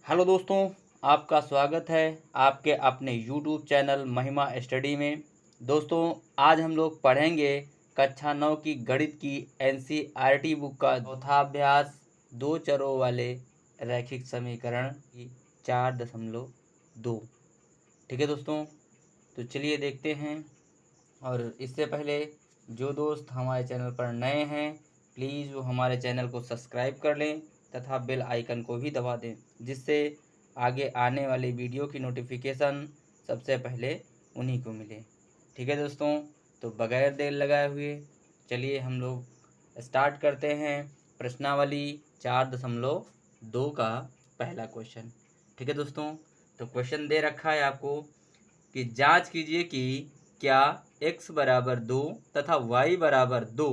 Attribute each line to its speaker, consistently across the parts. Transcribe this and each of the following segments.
Speaker 1: Hello दोस्तों, आपका स्वागत है आपके अपने यूट्यूब चैनल महिमा स्टडी में। दोस्तों, आज हम लोग पढ़ेंगे कक्षा 9 की गणित की एनसीईआरटी बुक का चौथा अभ्यास, दो चरों वाले रैखिक समीकरण की 4.2। ठीक है दोस्तों, तो चलिए देखते हैं। और इससे पहले जो दोस्त हमारे चैनल पर नए हैं, प्लीज़ वो हमारे चैनल को सब्सक्राइब कर लें तथा बेल आइकन को भी दबा दें, जिससे आगे आने वाली वीडियो की नोटिफिकेशन सबसे पहले उन्हीं को मिले। ठीक है दोस्तों, तो बगैर देर लगाए हुए चलिए हम लोग स्टार्ट करते हैं प्रश्नावली 4.2 का पहला क्वेश्चन। ठीक है दोस्तों, तो क्वेश्चन दे रखा है आपको कि जांच कीजिए कि क्या x बराबर 2 तथा y बराबर 2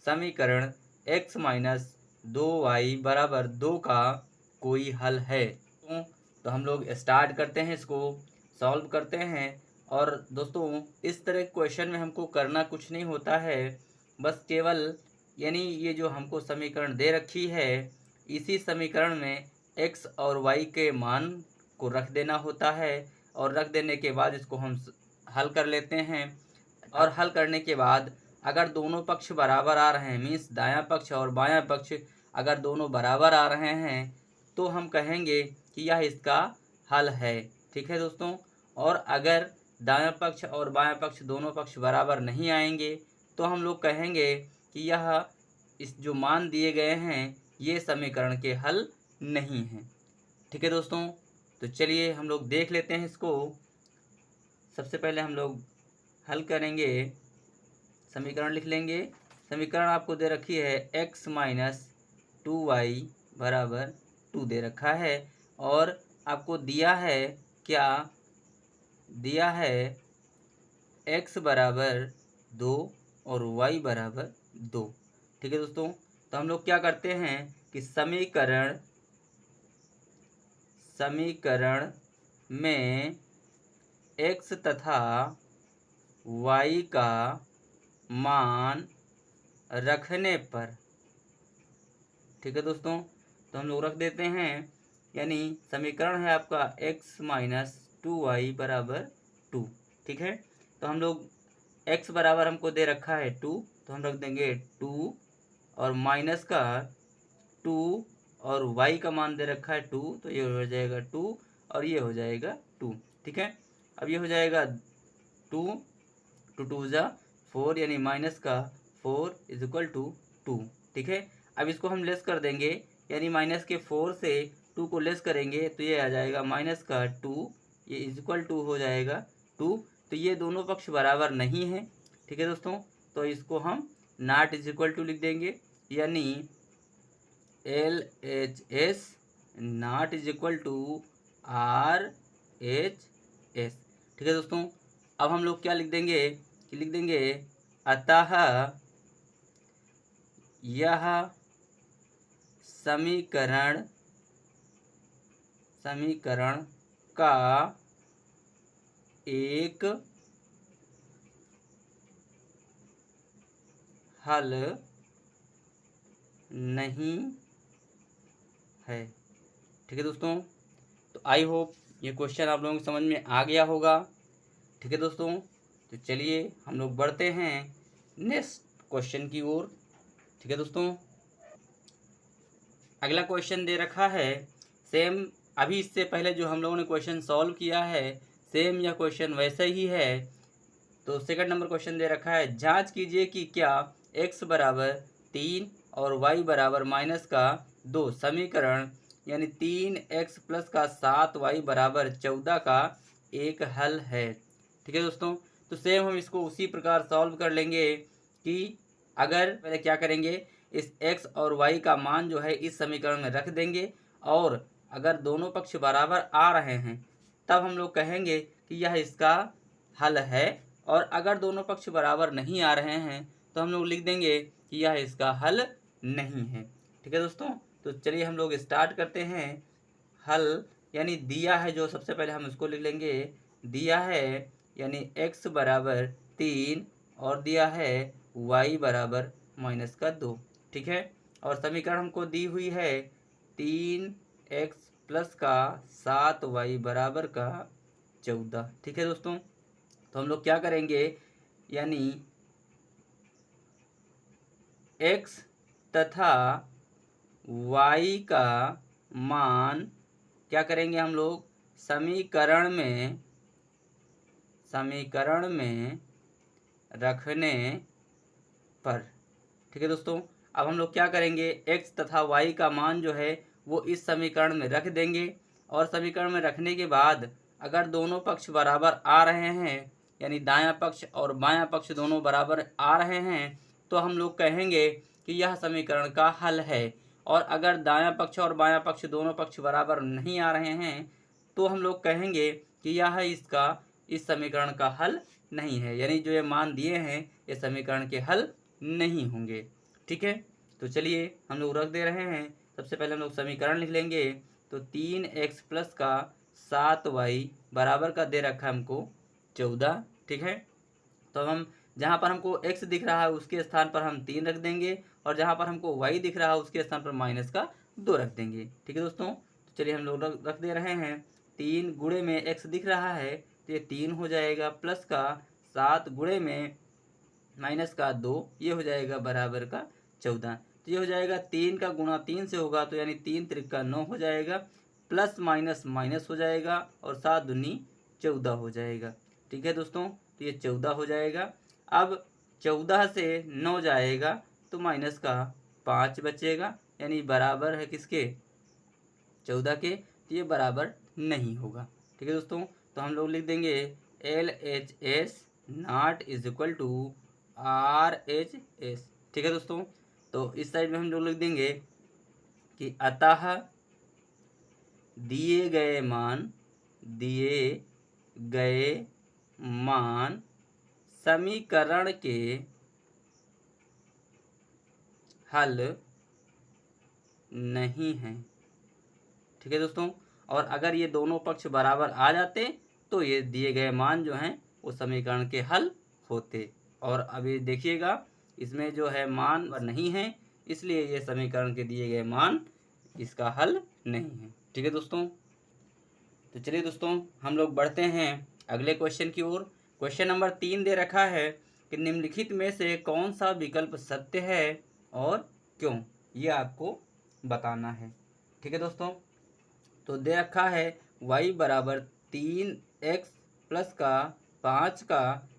Speaker 1: समीकरण x माइनस 2y बराबर 2 का कोई हल है। तो हम लोग स्टार्ट करते हैं, इसको सॉल्व करते हैं। और दोस्तों, इस तरह के क्वेश्चन में हमको करना कुछ नहीं होता है, बस केवल यानी ये जो हमको समीकरण दे रखी है, इसी समीकरण में x और y के मान को रख देना होता है। और रख देने के बाद इसको हम हल कर लेते हैं। और हल करने के बाद अगर दोनों पक्ष बराबर आ रहे हैं, मीन्स दायां पक्ष और बायां पक्ष अगर दोनों बराबर आ रहे हैं, तो हम कहेंगे कि यह इसका हल है। ठीक है दोस्तों, और अगर दायां पक्ष और बायां पक्ष दोनों पक्ष बराबर नहीं आएंगे, तो हम लोग कहेंगे कि यह इस जो मान दिए गए हैं ये समीकरण के हल नहीं हैं। ठीक है दोस्तों, तो चलिए हम लोग देख लेते हैं इसको। सबसे पहले हम लोग हल करेंगे, समीकरण लिख लेंगे। समीकरण आपको दे रखी है x माइनस 2y बराबर 2 दे रखा है। और आपको दिया है क्या, दिया है x बराबर 2 और y बराबर 2। ठीक है दोस्तों, तो हम लोग क्या करते हैं कि समीकरण में x तथा y का मान रखने पर, ठीक है दोस्तों, तो हम लोग रख देते हैं। यानी समीकरण है आपका x माइनस 2y बराबर 2। ठीक है, तो हम लोग x बराबर हमको दे रखा है 2, तो हम रख देंगे 2 और माइनस का 2 और y का मान दे रखा है 2, तो ये हो जाएगा 2 और ये हो जाएगा 2। ठीक है, अब ये हो जाएगा 2 टू 2 जा 4, यानी माइनस का 4 इज इक्वल टू 2। ठीक है, अब इसको हम लेस कर देंगे, यानी माइनस के 4 से 2 को लेस करेंगे तो ये आ जाएगा माइनस का 2, ये इज इक्वल टू हो जाएगा 2। तो ये दोनों पक्ष बराबर नहीं है। ठीक है दोस्तों, तो इसको हम नॉट इज इक्वल टू लिख देंगे, यानी LHS not is equal to RHS। ठीक है दोस्तों, अब हम लोग क्या लिख देंगे कि लिख देंगे अतः यह समीकरण का एक हल नहीं है। ठीक है दोस्तों, तो आई होप ये क्वेश्चन आप लोगों को समझ में आ गया होगा। ठीक है दोस्तों, तो चलिए हम लोग बढ़ते हैं नेक्स्ट क्वेश्चन की ओर। ठीक है दोस्तों, अगला क्वेश्चन दे रखा है सेम, अभी इससे पहले जो हम लोगों ने क्वेश्चन सॉल्व किया है सेम यह क्वेश्चन वैसे ही है। तो सेकंड नंबर क्वेश्चन दे रखा है, जांच कीजिए कि क्या x बराबर 3 और y बराबर माइनस का 2 समीकरण यानी 3x प्लस का 7y बराबर 14 का एक हल है। ठीक है दोस्तों, तो सेम हम इसको उसी प्रकार सॉल्व कर लेंगे कि अगर पहले क्या करेंगे, इस x और y का मान जो है इस समीकरण में रख देंगे, और अगर दोनों पक्ष बराबर आ रहे हैं तब हम लोग कहेंगे कि यह इसका हल है। और अगर दोनों पक्ष बराबर नहीं आ रहे हैं तो हम लोग लिख देंगे कि यह इसका हल नहीं है। ठीक है दोस्तों, तो चलिए हम लोग स्टार्ट करते हैं हल। यानी दिया है जो, सबसे पहले हम इसको लिख लेंगे, दिया है यानी x बराबर 3 और दिया है y बराबर माइनस का 2। ठीक है, और समीकरण हमको दी हुई है 3x प्लस का 7y बराबर का 14। ठीक है दोस्तों, तो हम लोग क्या करेंगे, यानी x तथा y का मान क्या करेंगे हम लोग समीकरण में रखने पर। ठीक है दोस्तों, अब हम लोग क्या करेंगे, x तथा y का मान जो है वो इस समीकरण में रख देंगे, और समीकरण में रखने के बाद अगर दोनों पक्ष बराबर आ रहे हैं, यानी दायां पक्ष और बायां पक्ष दोनों बराबर आ रहे हैं, तो हम लोग कहेंगे कि यह समीकरण का हल है। और अगर दायां पक्ष और बायां पक्ष दोनों पक्ष बराबर नहीं आ रहे हैं, तो हम लोग कहेंगे कि यह इस समीकरण का हल नहीं है, यानी जो ये मान दिए हैं ये समीकरण के हल नहीं होंगे। ठीक है, तो चलिए हम लोग रख दे रहे हैं। सबसे पहले हम लोग समीकरण लिख लेंगे, तो 3x प्लस का 7y बराबर का दे रखा है हमको 14। ठीक है, तो हम जहाँ पर हमको x दिख रहा है उसके स्थान पर हम 3 रख देंगे, और जहाँ पर हमको y दिख रहा है उसके स्थान पर माइनस का 2 रख देंगे। ठीक है दोस्तों, तो चलिए हम लोग रख दे रहे हैं। 3 गुणे में x दिख रहा है तो ये 3 हो जाएगा, प्लस का 7 गुणे में माइनस का 2, ये हो जाएगा बराबर का 14। तो ये हो जाएगा 3 का गुणा 3 से होगा, तो यानी 3 त्रिका 9 हो जाएगा, प्लस माइनस माइनस हो जाएगा, और 7 दूनी 14 हो जाएगा। ठीक है दोस्तों, तो ये 14 हो जाएगा। अब 14 से 9 जाएगा तो माइनस का 5 बचेगा, यानी बराबर है किसके, 14 के, तो ये बराबर नहीं होगा। ठीक है दोस्तों, तो हम लोग लिख देंगे LHS not is equal to RHS। ठीक है दोस्तों, तो इस साइड में हम लोग लिख देंगे कि अतः दिए गए मान समीकरण के हल नहीं है। ठीक है दोस्तों, और अगर ये दोनों पक्ष बराबर आ जाते तो ये दिए गए मान जो हैं वो समीकरण के हल होते। और अभी देखिएगा इसमें जो है मान नहीं है, इसलिए ये समीकरण के दिए गए मान इसका हल नहीं है। ठीक है दोस्तों, तो चलिए दोस्तों हम लोग बढ़ते हैं अगले क्वेश्चन की ओर। क्वेश्चन नंबर 3 दे रखा है कि निम्नलिखित में से कौन सा विकल्प सत्य है और क्यों, ये आपको बताना है। ठीक है दोस्तों, तो दे रखा है y बराबर 3x प्लस का 5 का।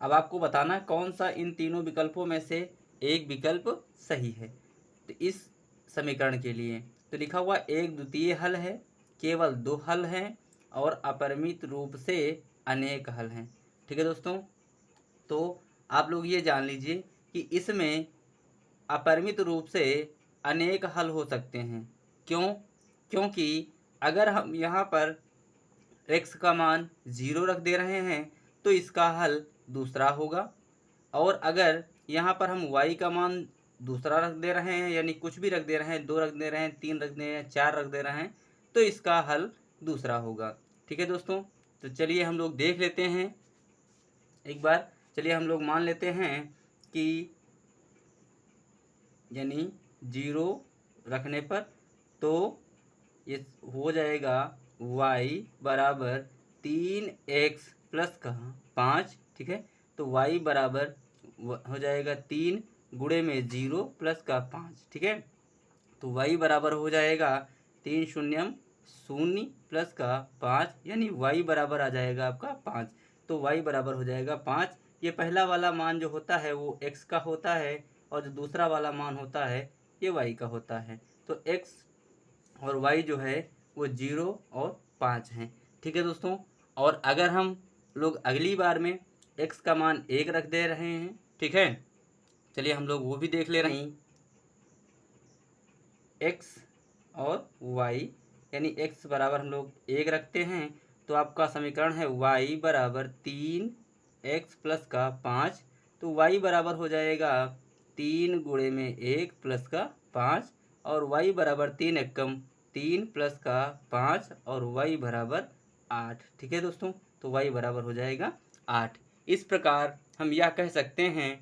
Speaker 1: अब आपको बताना कौन सा इन तीनों विकल्पों में से एक विकल्प सही है। तो इस समीकरण के लिए तो लिखा हुआ एक द्वितीय हल है, केवल 2 हल हैं, और अपरिमित रूप से अनेक हल हैं। ठीक है दोस्तों, तो आप लोग ये जान लीजिए कि इसमें अपरिमित रूप से अनेक हल हो सकते हैं। क्यों? क्योंकि अगर हम यहाँ पर x का मान 0 रख दे रहे हैं तो इसका हल दूसरा होगा, और अगर यहाँ पर हम y का मान दूसरा रख दे रहे हैं, यानी कुछ भी रख दे रहे हैं, 2 रख दे रहे हैं, 3 रख दे रहे हैं, 4 रख दे रहे हैं, तो इसका हल दूसरा होगा। ठीक है दोस्तों, तो चलिए हम लोग देख लेते हैं एक बार। चलिए हम लोग मान लेते हैं कि यानी 0 रखने पर तो ये हो जाएगा y बराबर 3x प्लस का 5। ठीक है, तो y बराबर हो जाएगा 3 गुणे में 0 प्लस का 5। ठीक है, तो y बराबर हो जाएगा 3 शून्यम 0 प्लस का 5, यानी y बराबर आ जाएगा आपका 5। तो y बराबर हो जाएगा 5। ये पहला वाला मान जो होता है वो x का होता है, और जो दूसरा वाला मान होता है ये y का होता है। तो x और y जो है वो 0 और 5 हैं। ठीक है दोस्तों, और अगर हम लोग अगली बार में x का मान 1 रख दे रहे हैं, ठीक है, चलिए हम लोग वो भी देख ले रहे हैं। x और y, यानी x बराबर हम लोग 1 रखते हैं तो आपका समीकरण है y बराबर 3x प्लस का 5। तो y बराबर हो जाएगा 3 गुणे में 1 प्लस का 5, और y बराबर 3 एकम 3 प्लस का 5, और y बराबर 8। ठीक है दोस्तों, तो y बराबर हो जाएगा 8। इस प्रकार हम यह कह सकते हैं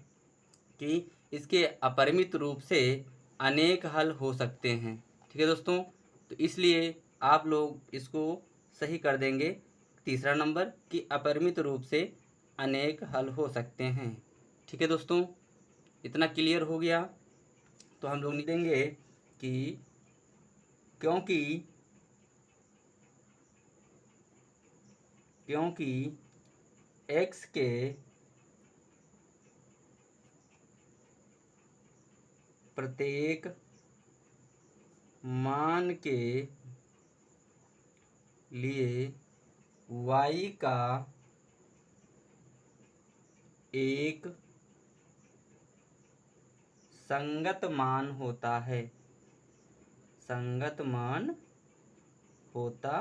Speaker 1: कि इसके अपरिमित रूप से अनेक हल हो सकते हैं। ठीक है दोस्तों, तो इसलिए आप लोग इसको सही कर देंगे। तीसरा नंबर कि अपरिमित रूप से अनेक हल हो सकते हैं। ठीक है दोस्तों, इतना क्लियर हो गया। तो हम लोग लिखेंगे कि क्योंकि x के प्रत्येक मान के लिए y का एक संगत मान होता है। संगत मान होता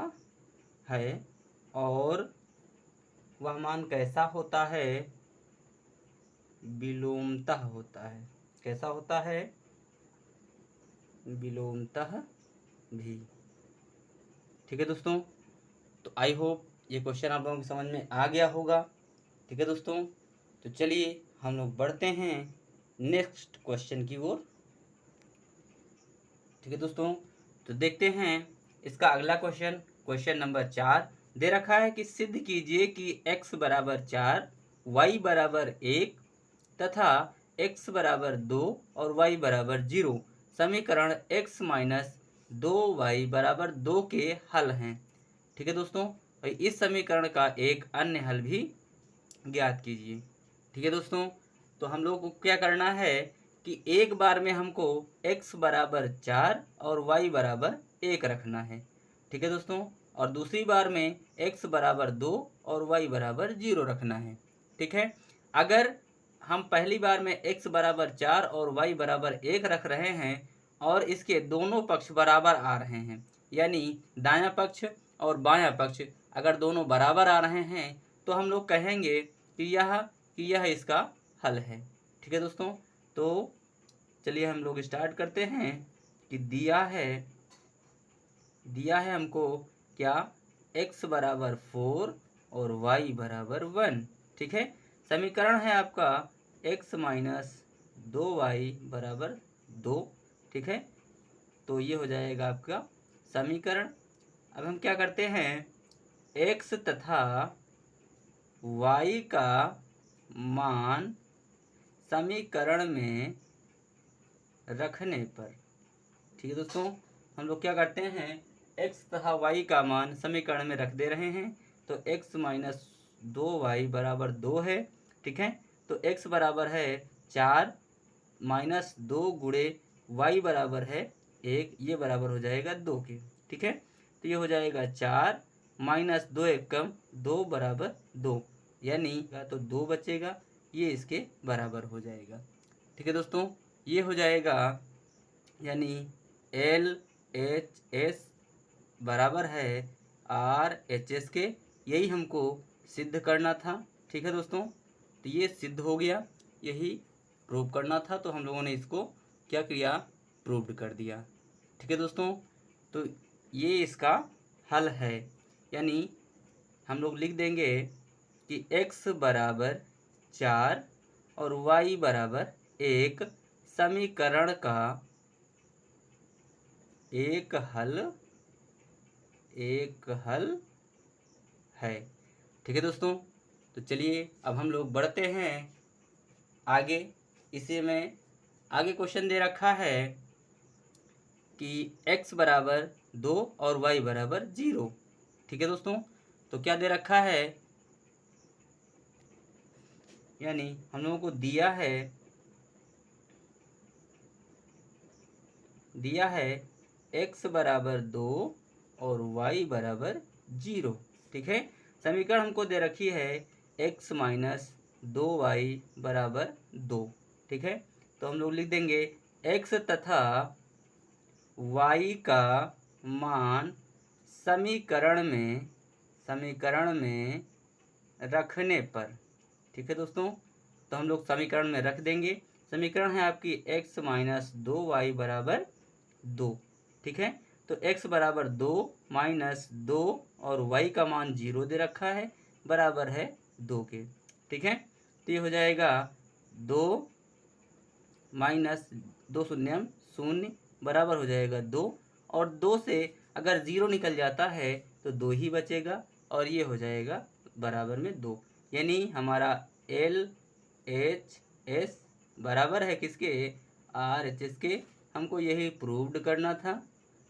Speaker 1: है और वह मान कैसा होता है? विलोमतः होता है। कैसा होता है? विलोमतः भी। ठीक है दोस्तों, तो आई होप ये क्वेश्चन आप लोगों की समझ में आ गया होगा। ठीक है दोस्तों, तो चलिए हम लोग बढ़ते हैं नेक्स्ट क्वेश्चन की ओर। ठीक है दोस्तों, तो देखते हैं इसका अगला क्वेश्चन। क्वेश्चन नंबर 4 दे रखा है कि सिद्ध कीजिए कि x बराबर 4, y बराबर 1 तथा x बराबर 2 और y बराबर 0 समीकरण x माइनस 2y बराबर 2 के हल हैं। ठीक है दोस्तों, और इस समीकरण का एक अन्य हल भी ज्ञात कीजिए। ठीक है दोस्तों, तो हम लोग को क्या करना है कि एक बार में हमको x बराबर 4 और y बराबर 1 रखना है। ठीक है दोस्तों, और दूसरी बार में x बराबर 2 और y बराबर 0 रखना है। ठीक है, अगर हम पहली बार में x बराबर 4 और y बराबर 1 रख रहे हैं और इसके दोनों पक्ष बराबर आ रहे हैं, यानी दायां पक्ष और बायां पक्ष अगर दोनों बराबर आ रहे हैं, तो हम लोग कहेंगे कि यह इसका हल है। ठीक है दोस्तों, तो चलिए हम लोग स्टार्ट करते हैं कि दिया है हमको क्या, x बराबर 4 और y बराबर 1। ठीक है, समीकरण है आपका x माइनस 2y बराबर 2। ठीक है, तो ये हो जाएगा आपका समीकरण। अब हम क्या करते हैं, x तथा y का मान समीकरण में रखने पर, ठीक है दोस्तों, हम लोग क्या करते हैं, x तथा y का मान समीकरण में रख दे रहे हैं। तो x माइनस 2y बराबर 2 है। ठीक है, तो x बराबर है 4 माइनस 2 गुणे y बराबर है 1, ये बराबर हो जाएगा 2 के। ठीक है, तो ये हो जाएगा 4 माइनस 2 एकम 2 बराबर 2, यानी तो 2 बचेगा, ये इसके बराबर हो जाएगा। ठीक है दोस्तों, ये हो जाएगा, यानी LHS बराबर है RHS के। यही हमको सिद्ध करना था। ठीक है दोस्तों, तो ये सिद्ध हो गया, यही प्रूव करना था, तो हम लोगों ने इसको क्या किया, प्रूव्ड कर दिया। ठीक है दोस्तों, तो ये इसका हल है, यानी हम लोग लिख देंगे कि x बराबर 4 और y बराबर 1 समीकरण का एक हल है। ठीक है दोस्तों, तो चलिए अब हम लोग बढ़ते हैं आगे। इसी में आगे क्वेश्चन दे रखा है कि x बराबर 2 और y बराबर 0। ठीक है दोस्तों, तो क्या दे रखा है, यानी हम लोगों को दिया है x बराबर 2 और y बराबर 0। ठीक है, समीकरण हमको दे रखी है x माइनस 2y बराबर 2। ठीक है, तो हम लोग लिख देंगे x तथा y का मान समीकरण में रखने पर। ठीक है दोस्तों, तो हम लोग समीकरण में रख देंगे। समीकरण है आपकी x माइनस 2y बराबर 2। ठीक है, तो x बराबर 2 माइनस 2 और y का मान 0 दे रखा है, बराबर है 2 के। ठीक है, तो ये हो जाएगा 2 माइनस 2 शून्यम 0 बराबर हो जाएगा 2, और 2 से अगर 0 निकल जाता है तो 2 ही बचेगा और ये हो जाएगा बराबर में 2। यानी हमारा LHS बराबर है किसके, RHS के। हमको यही प्रूव्ड करना था।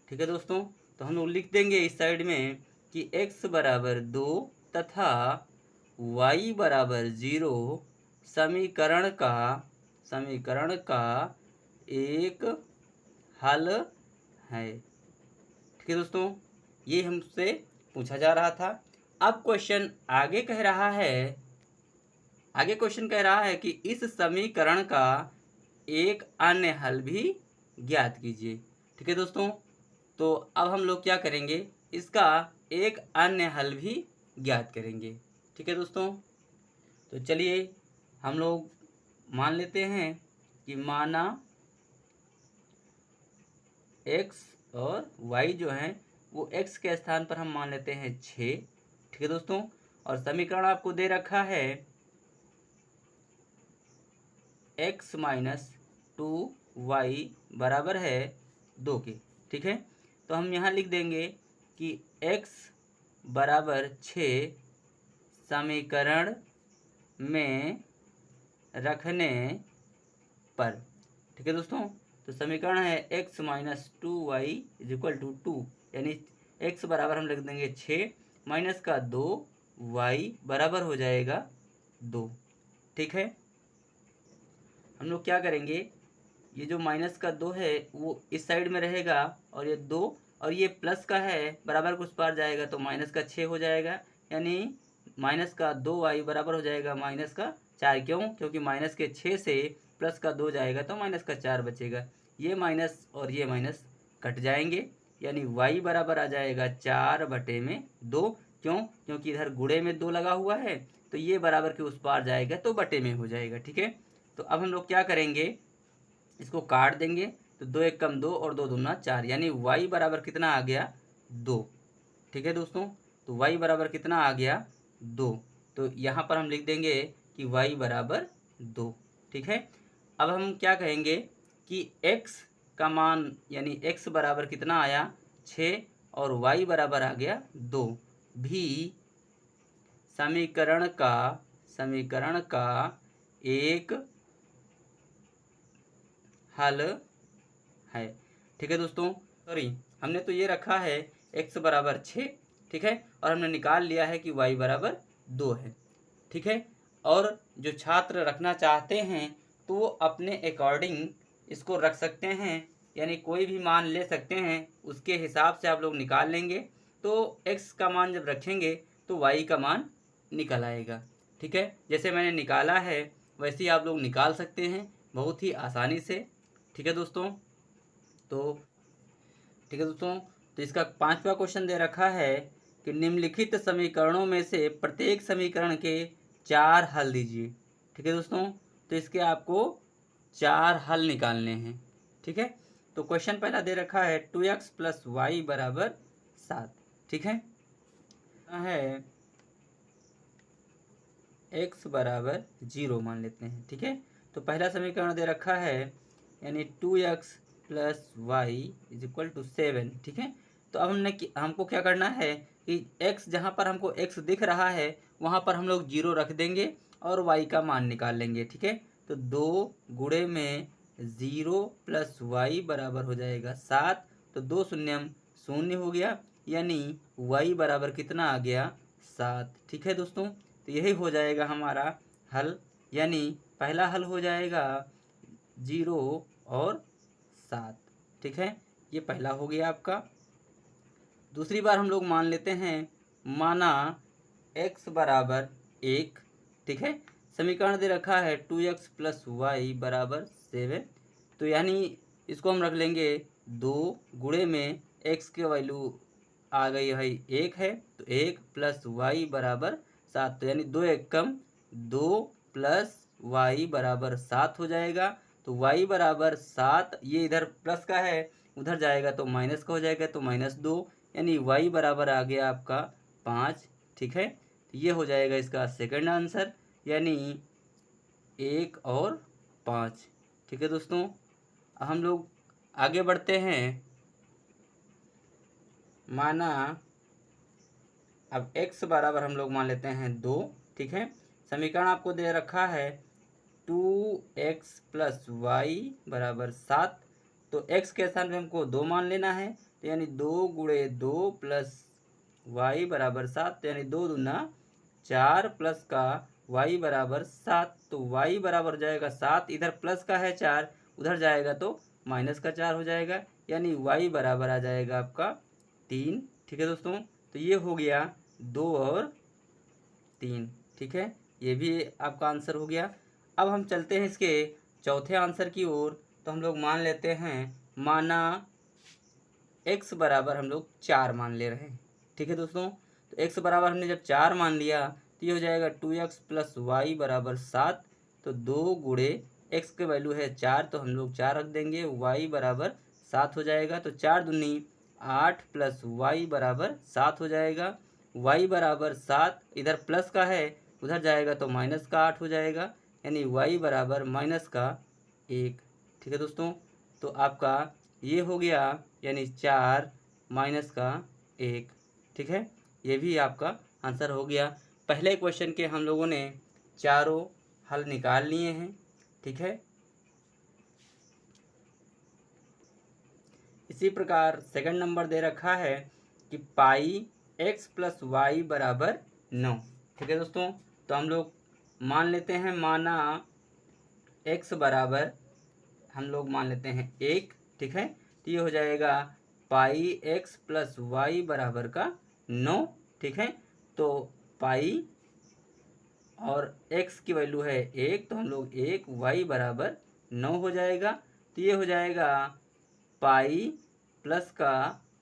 Speaker 1: ठीक है दोस्तों, तो हम लोग लिख देंगे इस साइड में कि x बराबर 2 तथा y बराबर 0 समीकरण का एक हल है। ठीक है दोस्तों, ये हमसे पूछा जा रहा था। अब क्वेश्चन आगे कह रहा है कि इस समीकरण का एक अन्य हल भी ज्ञात कीजिए। ठीक है दोस्तों, तो अब हम लोग क्या करेंगे, इसका एक अन्य हल भी ज्ञात करेंगे। ठीक है दोस्तों, तो चलिए हम लोग मान लेते हैं कि माना x और y जो हैं वो x के स्थान पर हम मान लेते हैं 6। ठीक है दोस्तों, और समीकरण आपको दे रखा है x माइनस 2y बराबर है 2 के। ठीक है, तो हम यहाँ लिख देंगे कि x बराबर 6 समीकरण में रखने पर। ठीक है दोस्तों, तो समीकरण है x minus 2y is equal to 2, यानी x बराबर हम लिख देंगे 6 माइनस का 2, y बराबर हो जाएगा 2। ठीक है, हम लोग क्या करेंगे, ये जो माइनस का 2 है वो इस साइड में रहेगा और ये 2 और ये प्लस का है बराबर कुछ पार जाएगा तो माइनस का 6 हो जाएगा, यानी माइनस का 2y बराबर हो जाएगा माइनस का 4। क्यों? क्योंकि माइनस के 6 से प्लस का 2 जाएगा तो माइनस का 4 बचेगा। ये माइनस और ये माइनस कट जाएंगे, यानी y बराबर आ जाएगा 4/2। क्यों? क्योंकि इधर गुणे में 2 लगा हुआ है तो ये बराबर के उस पार जाएगा तो बटे में हो जाएगा। ठीक है, तो अब हम लोग क्या करेंगे, इसको काट देंगे तो 2 एक कम 2 और 2 दूना 4, यानी y बराबर कितना आ गया 2। ठीक है दोस्तों, तो y बराबर कितना आ गया 2। तो यहाँ पर हम लिख देंगे कि y बराबर 2। ठीक है, अब हम क्या कहेंगे कि x का मान यानी x बराबर कितना आया 6 और y बराबर आ गया 2 भी समीकरण का एक हल है। ठीक है दोस्तों, सॉरी हमने तो ये रखा है x बराबर 6। ठीक है, और हमने निकाल लिया है कि y बराबर 2 है। ठीक है, और जो छात्र रखना चाहते हैं तो वो अपने अकॉर्डिंग इसको रख सकते हैं, यानी कोई भी मान ले सकते हैं, उसके हिसाब से आप लोग निकाल लेंगे। तो x का मान जब रखेंगे तो y का मान निकल आएगा। ठीक है, जैसे मैंने निकाला है वैसे ही आप लोग निकाल सकते हैं बहुत ही आसानी से। ठीक है दोस्तों, तो इसका 5वां क्वेश्चन दे रखा है कि निम्नलिखित समीकरणों में से प्रत्येक समीकरण के 4 हल दीजिए। ठीक है दोस्तों, तो इसके आपको 4 हल निकालने हैं। ठीक है, तो क्वेश्चन पहला दे रखा है 2x प्लस वाई बराबर 7। ठीक है, x बराबर 0 मान लेते हैं। ठीक है, तो पहला समीकरण दे रखा है यानी 2x plus y is equal to 7। ठीक है, तो अब हमको क्या करना है कि x जहाँ पर हमको x दिख रहा है वहाँ पर हम लोग 0 रख देंगे और y का मान निकाल लेंगे। ठीक है, तो 2 गुणे में 0 प्लस वाई बराबर हो जाएगा 7, तो 2 शून्यम 0 हो गया, यानी y बराबर कितना आ गया 7। ठीक है दोस्तों, तो यही हो जाएगा हमारा हल, यानी पहला हल हो जाएगा 0 और 7। ठीक है, ये पहला हो गया आपका। दूसरी बार हम लोग मान लेते हैं, माना x बराबर 1। ठीक है, समीकरण दे रखा है 2x प्लस वाई बराबर 7, तो यानी इसको हम रख लेंगे 2 गुणे में x की वैल्यू आ गई है 1 है, तो 1 प्लस वाई बराबर 7, तो यानी 2 एक कम 2 प्लस वाई बराबर 7 हो जाएगा। तो y बराबर 7, ये इधर प्लस का है उधर जाएगा तो माइनस का हो जाएगा, तो -2, यानी y बराबर आ गया आपका 5। ठीक है, तो ये हो जाएगा इसका सेकंड आंसर, यानी 1 और 5। ठीक है दोस्तों, हम लोग आगे बढ़ते हैं। माना अब x बराबर हम लोग मान लेते हैं 2, ठीक है। समीकरण आपको दे रखा है 2x प्लस वाई बराबर 7। तो x के स्थान पे हमको 2 मान लेना है, तो यानी 2 गुणे 2 प्लस वाई बराबर 7, तो यानी 2 दूना 4 प्लस का y बराबर 7। तो y बराबर हो जाएगा 7, इधर प्लस का है 4, उधर जाएगा तो माइनस का 4 हो जाएगा, यानी y बराबर आ जाएगा आपका 3, ठीक है दोस्तों। तो ये हो गया 2 और 3, ठीक है, ये भी आपका आंसर हो गया। अब हम चलते हैं इसके चौथे आंसर की ओर। तो हम लोग मान लेते हैं, माना x बराबर हम लोग 4 मान ले रहे हैं, ठीक है दोस्तों। तो x बराबर हमने जब 4 मान लिया तो ये हो जाएगा 2x प्लस वाई बराबर 7। तो 2 गुणे x के वैल्यू है 4, तो हम लोग 4 रख देंगे, y बराबर 7 हो जाएगा। तो 4 दूनी 8 प्लस y बराबर 7 हो जाएगा। y बराबर 7, इधर प्लस का है, उधर जाएगा तो माइनस का 8 हो जाएगा, यानी y बराबर माइनस का 1, ठीक है दोस्तों। तो आपका ये हो गया, यानी 4 माइनस का 1, ठीक है, ये भी आपका आंसर हो गया। पहले क्वेश्चन के हम लोगों ने चारों हल निकाल लिए हैं, ठीक है। इसी प्रकार सेकंड नंबर दे रखा है कि पाई x प्लस वाई बराबर 9, ठीक है दोस्तों। तो हम लोग मान लेते हैं, माना x बराबर हम लोग मान लेते हैं 1, ठीक है। तो ये हो जाएगा पाई x प्लस वाई बराबर का 9, ठीक है। तो पाई और x की वैल्यू है 1, तो हम लोग 1, y बराबर 9 हो जाएगा। तो ये हो जाएगा पाई प्लस का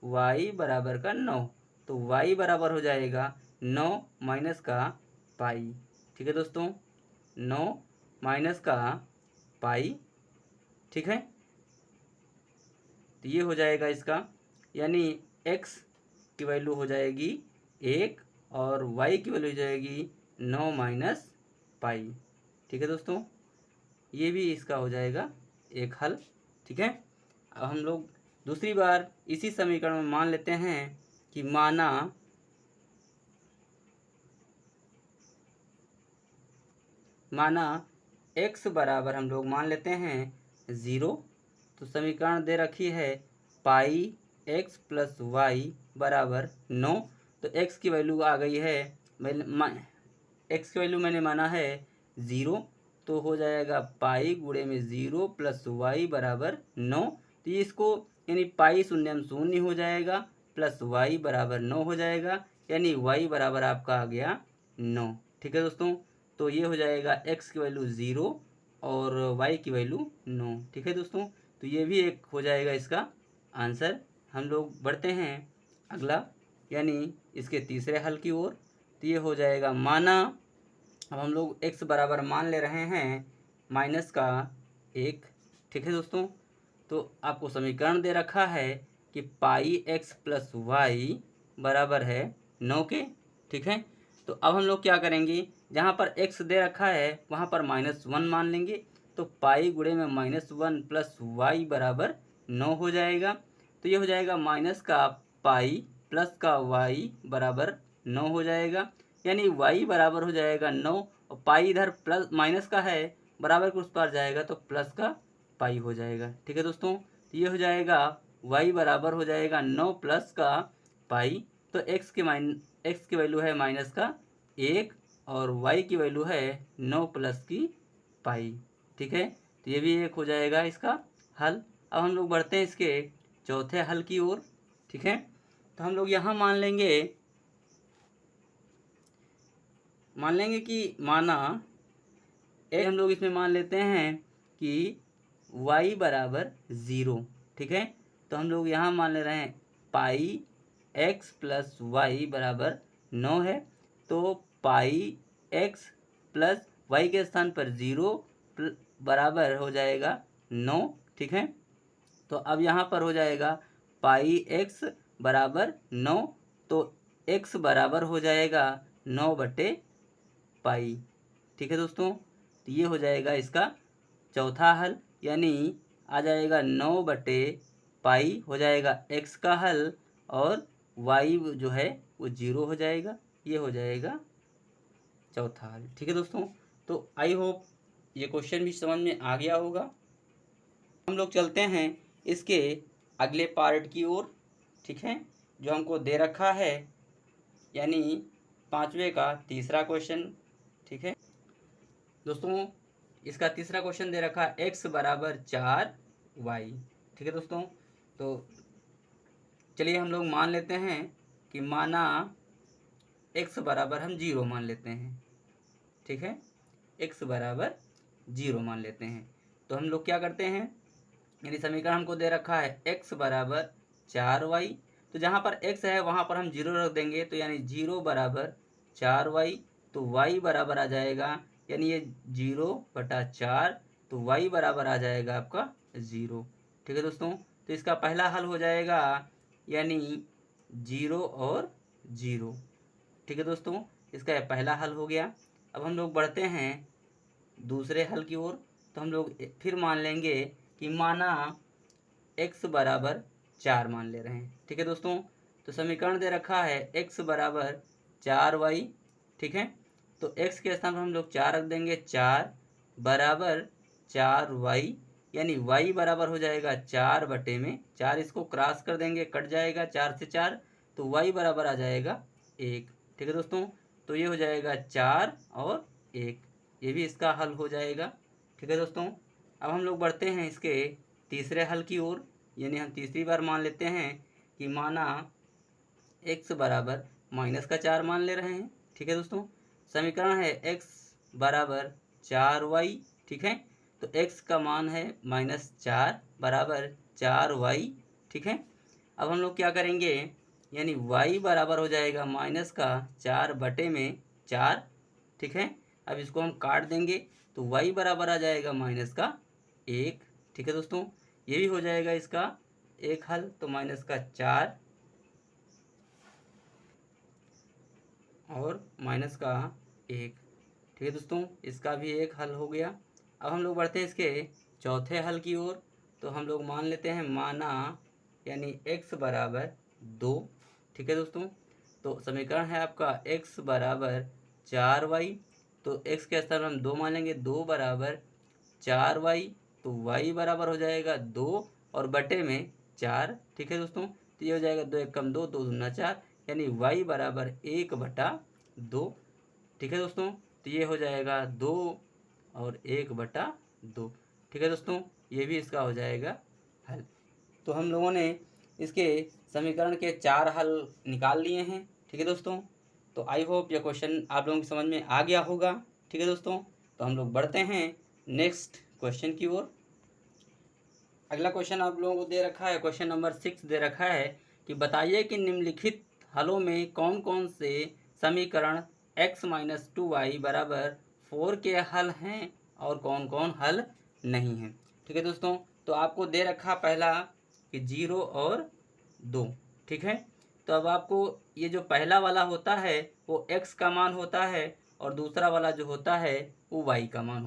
Speaker 1: y बराबर का 9, तो y बराबर हो जाएगा 9 माइनस का पाई, ठीक है दोस्तों, 9 माइनस का पाई, ठीक है। तो ये हो जाएगा इसका, यानी x की वैल्यू हो जाएगी 1 और y की वैल्यू हो जाएगी 9 माइनस पाई, ठीक है दोस्तों। ये भी इसका हो जाएगा एक हल, ठीक है। अब हम लोग दूसरी बार इसी समीकरण में मान लेते हैं कि माना x बराबर हम लोग मान लेते हैं 0। तो समीकरण दे रखी है पाई x प्लस वाई बराबर 9। तो x की वैल्यू आ गई है, x की वैल्यू मैंने माना है 0, तो हो जाएगा पाई गुणे में 0 प्लस वाई बराबर 9। तो ये इसको यानी पाई शून्यम शून्य हो जाएगा, प्लस वाई बराबर 9 हो जाएगा, यानी वाई बराबर आपका आ गया 9, ठीक है दोस्तों। तो ये हो जाएगा x की वैल्यू 0 और y की वैल्यू 9, ठीक है दोस्तों। तो ये भी एक हो जाएगा इसका आंसर। हम लोग बढ़ते हैं अगला, यानी इसके तीसरे हल की ओर। तो ये हो जाएगा, माना अब हम लोग x बराबर मान ले रहे हैं माइनस का 1, ठीक है दोस्तों। तो आपको समीकरण दे रखा है कि पाई x प्लस वाई बराबर है 9 के, ठीक है। तो अब हम लोग क्या करेंगे, जहाँ पर x दे रखा है वहाँ पर -1 मान लेंगे। तो पाई गुणे में -1 प्लस वाई बराबर 9 हो जाएगा। तो ये हो जाएगा माइनस का पाई प्लस का वाई बराबर 9 हो जाएगा, यानी y बराबर हो जाएगा 9 और पाई इधर प्लस माइनस का है, बराबर के उस पार जाएगा तो प्लस का पाई हो जाएगा, ठीक है दोस्तों। तो ये हो जाएगा y बराबर हो जाएगा 9 प्लस का पाई। तो x की वैल्यू है माइनस का 1 और y की वैल्यू है 9 प्लस की पाई, ठीक है। तो ये भी एक हो जाएगा इसका हल। अब हम लोग बढ़ते हैं इसके चौथे हल की ओर, ठीक है। तो हम लोग यहाँ मान लेंगे कि माना हम लोग इसमें मान लेते हैं कि y बराबर 0, ठीक है। तो हम लोग यहाँ मान ले रहे हैं पाई x प्लस वाई बराबर 9 है। तो पाई x प्लस वाई के स्थान पर 0 बराबर हो जाएगा 9, ठीक है। तो अब यहाँ पर हो जाएगा पाई x बराबर 9, तो x बराबर हो जाएगा 9 बटे पाई, ठीक है दोस्तों। तो ये हो जाएगा इसका चौथा हल, यानी आ जाएगा 9 बटे पाई हो जाएगा x का हल और वाई जो है वो 0 हो जाएगा। ये हो जाएगा चौथा हल। ठीक है दोस्तों, तो आई होप ये क्वेश्चन भी समझ में आ गया होगा। हम लोग चलते हैं इसके अगले पार्ट की ओर। ठीक है, जो हमको दे रखा है, यानी 5वें का तीसरा क्वेश्चन। ठीक है दोस्तों, इसका तीसरा क्वेश्चन दे रखा है x बराबर 4y। ठीक है दोस्तों, तो चलिए हम लोग मान लेते हैं कि माना x बराबर हम 0 मान लेते हैं। ठीक है, x बराबर 0 मान लेते हैं। तो हम लोग क्या करते हैं, यानी समीकरण हमको दे रखा है x बराबर 4y, तो जहाँ पर x है वहाँ पर हम 0 रख देंगे, तो यानी 0 बराबर 4y, तो y बराबर आ जाएगा, यानी ये 0/4, तो y बराबर आ जाएगा आपका 0। ठीक है दोस्तों, तो इसका पहला हल हो जाएगा, यानी 0 और 0। ठीक है दोस्तों, इसका यह पहला हल हो गया। अब हम लोग बढ़ते हैं दूसरे हल की ओर। तो हम लोग फिर मान लेंगे कि माना x बराबर 4 मान ले रहे हैं। ठीक है दोस्तों, तो समीकरण दे रखा है x बराबर 4y। ठीक है, तो x के स्थान पर हम लोग 4 रख देंगे, 4 बराबर 4y, यानी y बराबर हो जाएगा 4/4। इसको क्रॉस कर देंगे, कट जाएगा 4 से 4, तो y बराबर आ जाएगा 1। ठीक है दोस्तों, तो ये हो जाएगा 4 और 1, ये भी इसका हल हो जाएगा। ठीक है दोस्तों, अब हम लोग बढ़ते हैं इसके तीसरे हल की ओर, यानी हम तीसरी बार मान लेते हैं कि माना x बराबर -4 मान ले रहे हैं। ठीक है दोस्तों, समीकरण है x बराबर 4y। ठीक है, तो x का मान है -4 बराबर 4y। ठीक है, अब हम लोग क्या करेंगे, यानी y बराबर हो जाएगा -4/4। ठीक है, अब इसको हम काट देंगे, तो y बराबर आ जाएगा -1। ठीक है दोस्तों, ये भी हो जाएगा इसका एक हल, तो -4 और -1। ठीक है दोस्तों, इसका भी एक हल हो गया। अब हम लोग बढ़ते हैं इसके चौथे हल की ओर। तो हम लोग मान लेते हैं माना, यानी x बराबर 2। ठीक है दोस्तों, तो समीकरण है आपका x बराबर 4y, तो x के स्थान पर हम 2 मान लेंगे, 2 बराबर 4y, तो y बराबर हो जाएगा 2 और बटे में 4। ठीक है दोस्तों, तो ये हो जाएगा 2 1 कम 2, 2 दूना 4, यानी y बराबर 1/2। ठीक है दोस्तों, तो ये हो जाएगा 2 और 1/2। ठीक है दोस्तों, ये भी इसका हो जाएगा हल। तो हम लोगों ने इसके समीकरण के 4 हल निकाल लिए हैं। ठीक है दोस्तों, तो आई होप यह क्वेश्चन आप लोगों की समझ में आ गया होगा। ठीक है दोस्तों, तो हम लोग बढ़ते हैं नेक्स्ट क्वेश्चन की ओर। अगला क्वेश्चन आप लोगों को दे रखा है, क्वेश्चन नंबर 6 दे रखा है कि बताइए कि निम्नलिखित हलों में कौन कौन से समीकरण x-2y बराबर 4 के हल हैं और कौन कौन हल नहीं हैं। ठीक है दोस्तों, तो आपको दे रखा पहला कि 0 और 2। ठीक है, तो अब आपको ये जो पहला वाला होता है वो x का मान होता है और दूसरा वाला जो होता है वो y का मान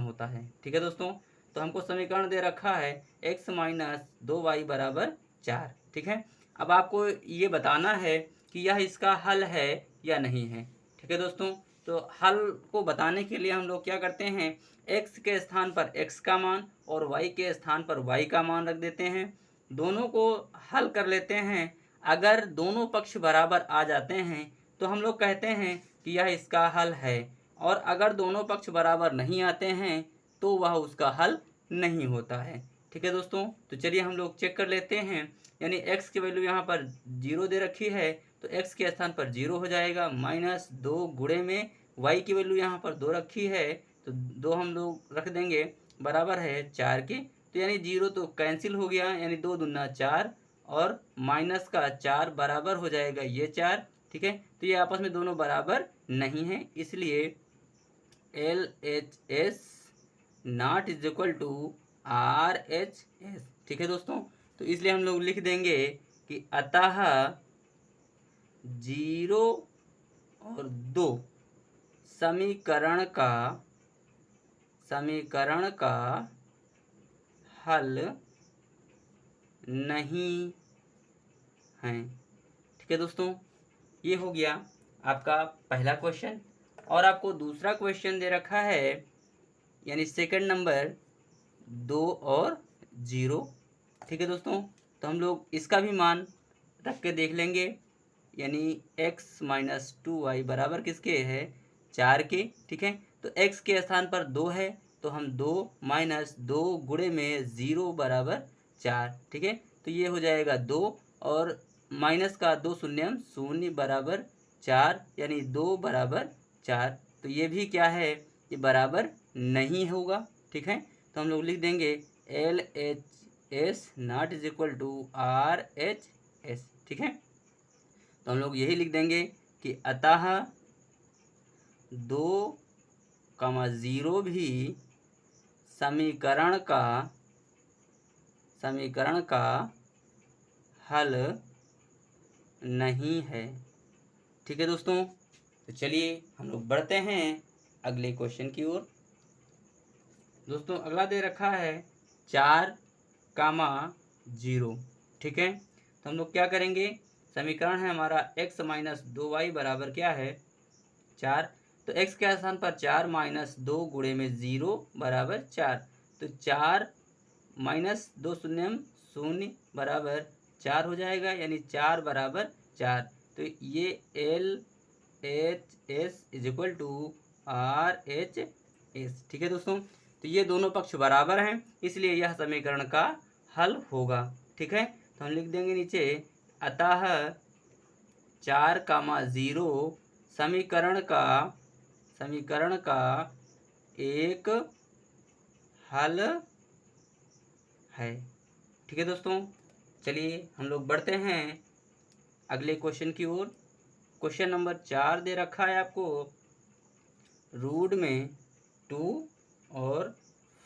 Speaker 1: होता है। ठीक है दोस्तों, तो हमको समीकरण दे रखा है x-2y बराबर 4। ठीक है, अब आपको ये बताना है कि यह इसका हल है या नहीं है। ठीक है दोस्तों, तो हल को बताने के लिए हम लोग क्या करते हैं, x के स्थान पर x का मान और y के स्थान पर y का मान रख देते हैं, दोनों को हल कर लेते हैं। अगर दोनों पक्ष बराबर आ जाते हैं तो हम लोग कहते हैं कि यह इसका हल है, और अगर दोनों पक्ष बराबर नहीं आते हैं तो वह उसका हल नहीं होता है। ठीक है दोस्तों, तो चलिए हम लोग चेक कर लेते हैं। यानी x की वैल्यू यहाँ पर 0 दे रखी है, तो x के स्थान पर 0 हो जाएगा, -2 गुणे में y की वैल्यू यहाँ पर 2 रखी है, तो 2 हम लोग रख देंगे, बराबर है 4 के, तो यानी 0 तो कैंसिल हो गया, यानी 2 दूना 4 और -4 बराबर हो जाएगा ये 4। ठीक है, तो ये आपस में दोनों बराबर नहीं है, इसलिए LHS not is equal to RHS। ठीक है दोस्तों, तो इसलिए हम लोग लिख देंगे कि अतः 0 और 2 समीकरण का हल नहीं हैं। ठीक है दोस्तों, ये हो गया आपका पहला क्वेश्चन। और आपको दूसरा क्वेश्चन दे रखा है, यानी सेकंड नंबर 2 और 0। ठीक है दोस्तों, तो हम लोग इसका भी मान रख के देख लेंगे, यानी x माइनस 2y बराबर किसके है, 4 के। ठीक है, तो x के स्थान पर 2 है, तो हम 2 माइनस 2 गुणे में 0 बराबर 4। ठीक है, तो ये हो जाएगा 2 और माइनस का 2 शून्यम 0 बराबर 4, यानी 2 बराबर 4। तो ये भी क्या है, ये बराबर नहीं होगा। ठीक है, तो हम लोग लिख देंगे LHS not is equal to RHS। ठीक है, तो हम लोग यही लिख देंगे कि अतः 2, 0 भी समीकरण का हल नहीं है। ठीक है दोस्तों, तो चलिए हम लोग बढ़ते हैं अगले क्वेश्चन की ओर। दोस्तों अगला दे रखा है 4, 0। ठीक है, तो हम लोग क्या करेंगे, समीकरण है हमारा x माइनस 2y बराबर क्या है, 4। तो x के स्थान पर 4 माइनस 2 गुणे में 0 बराबर 4। तो 4 माइनस 2 शून्यम 0 बराबर 4 हो जाएगा, यानी 4 बराबर 4। तो ये LHS is equal to RHS। ठीक है दोस्तों, तो ये दोनों पक्ष बराबर हैं, इसलिए यह समीकरण का हल होगा। ठीक है, तो हम लिख देंगे नीचे, अतः 4, 0 समीकरण का एक हल है। ठीक है दोस्तों, चलिए हम लोग बढ़ते हैं अगले क्वेश्चन की ओर। क्वेश्चन नंबर 4 दे रखा है आपको, रूट में 2 और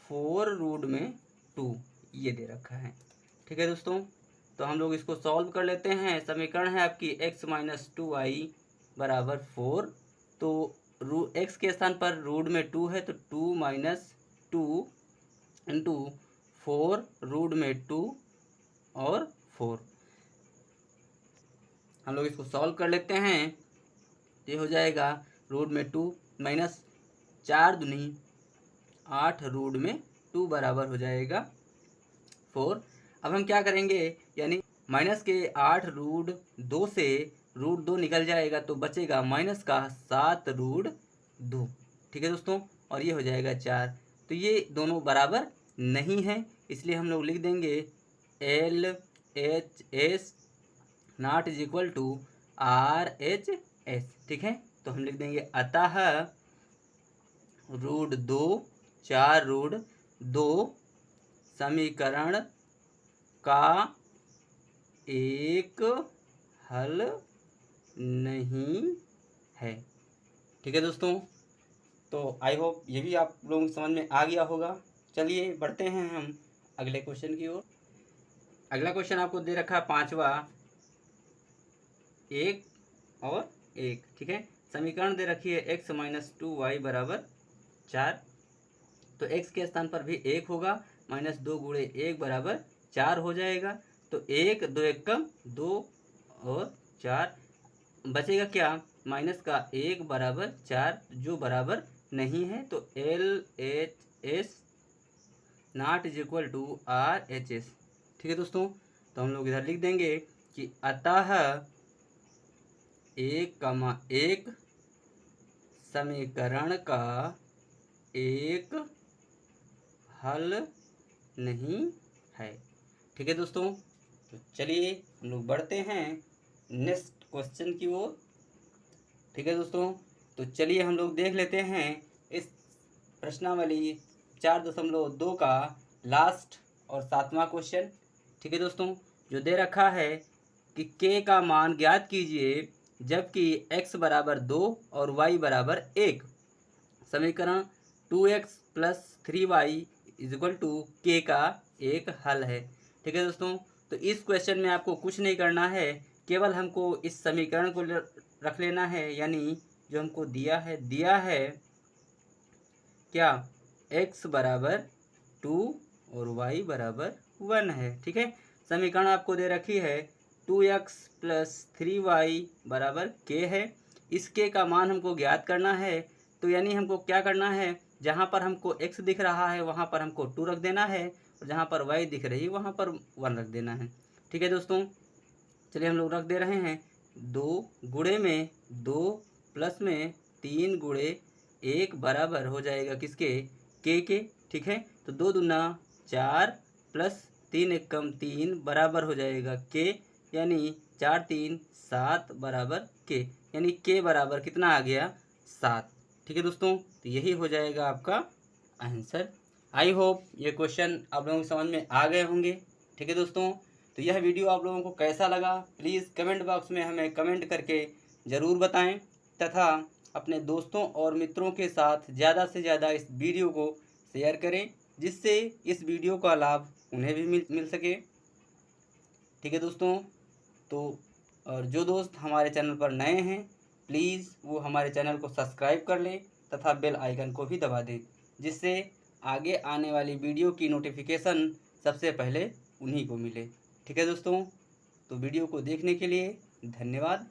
Speaker 1: 4 रूट में 2 ये दे रखा है। ठीक है दोस्तों, तो हम लोग इसको सॉल्व कर लेते हैं। समीकरण है आपकी x माइनस 2y बराबर 4। तो x के स्थान पर रूट में 2 है, तो 2 माइनस 2 इंटू 4 रूट में 2 और 4। हम लोग इसको सॉल्व कर लेते हैं। ये हो जाएगा रूट में 2 माइनस 4 दूनी 8 रूट में 2 बराबर हो जाएगा 4। अब हम क्या करेंगे, यानी माइनस के 8 रूट 2 से रूट 2 निकल जाएगा, तो बचेगा माइनस का 7 रूट 2। ठीक है दोस्तों, और ये हो जाएगा 4। तो ये दोनों बराबर नहीं है, इसलिए हम लोग लिख देंगे LHS not is equal to RHS। ठीक है, तो हम लिख देंगे अतः रूट 2 4 रूट 2 समीकरण का एक हल नहीं है। ठीक है दोस्तों, तो आई होप ये भी आप लोगों को समझ में आ गया होगा। चलिए बढ़ते हैं हम अगले क्वेश्चन की ओर। अगला क्वेश्चन आपको दे रखा है 5वां, 1 और 1। ठीक है, समीकरण दे रखी है x माइनस 2y बराबर 4। तो x के स्थान पर भी 1 होगा, माइनस 2 गुणे 1 बराबर 4 हो जाएगा। तो 1 2 1 कम 2 और 4 बचेगा क्या, माइनस का 1 बराबर 4 जो बराबर नहीं है। तो LHS not is equal to RHS। ठीक है दोस्तों, तो हम लोग इधर लिख देंगे कि अतः 1, 1 समीकरण का एक हल नहीं है। ठीक है दोस्तों, तो चलिए हम लोग बढ़ते हैं नेक्स्ट क्वेश्चन की ओर। ठीक है दोस्तों, तो चलिए हम लोग देख लेते हैं इस प्रश्नावली 4.2 का लास्ट और 7वां क्वेश्चन। ठीक है दोस्तों, जो दे रखा है कि k का मान ज्ञात कीजिए जबकि x बराबर 2 और y बराबर 1। समीकरण 2x plus 3y is equal to k का एक हल है। ठीक है दोस्तों, तो इस क्वेश्चन में आपको कुछ नहीं करना है, केवल हमको इस समीकरण को रख लेना है, यानी जो हमको दिया है क्या, x बराबर 2 और y बराबर 1 है। ठीक है, समीकरण आपको दे रखी है 2x प्लस 3y बराबर k है। इस k का मान हमको ज्ञात करना है, तो यानी हमको क्या करना है, जहाँ पर हमको x दिख रहा है वहाँ पर हमको 2 रख देना है, और जहाँ पर y दिख रही है वहाँ पर 1 रख देना है। ठीक है दोस्तों, चलिए हम लोग रख दे रहे हैं। 2 गुणे में 2 प्लस में 3 गुणे 1 बराबर हो जाएगा किसके, के। ठीक है, तो 2 दूना 4 प्लस 3 एकम 3 बराबर हो जाएगा के, यानी 4 3 7 बराबर के, यानी के बराबर कितना आ गया, 7। ठीक है दोस्तों, तो यही हो जाएगा आपका आंसर। आई होप ये क्वेश्चन आप लोगों को समझ में आ गए होंगे। ठीक है दोस्तों, तो यह वीडियो आप लोगों को कैसा लगा प्लीज़ कमेंट बॉक्स में हमें कमेंट करके ज़रूर बताएं, तथा अपने दोस्तों और मित्रों के साथ ज़्यादा से ज़्यादा इस वीडियो को शेयर करें, जिससे इस वीडियो का लाभ उन्हें भी मिल सके। ठीक है दोस्तों, तो और जो दोस्त हमारे चैनल पर नए हैं प्लीज़ वो हमारे चैनल को सब्सक्राइब कर लें तथा बेल आइकन को भी दबा दें, जिससे आगे आने वाली वीडियो की नोटिफिकेशन सबसे पहले उन्हीं को मिले। ठीक है दोस्तों, तो वीडियो को देखने के लिए धन्यवाद।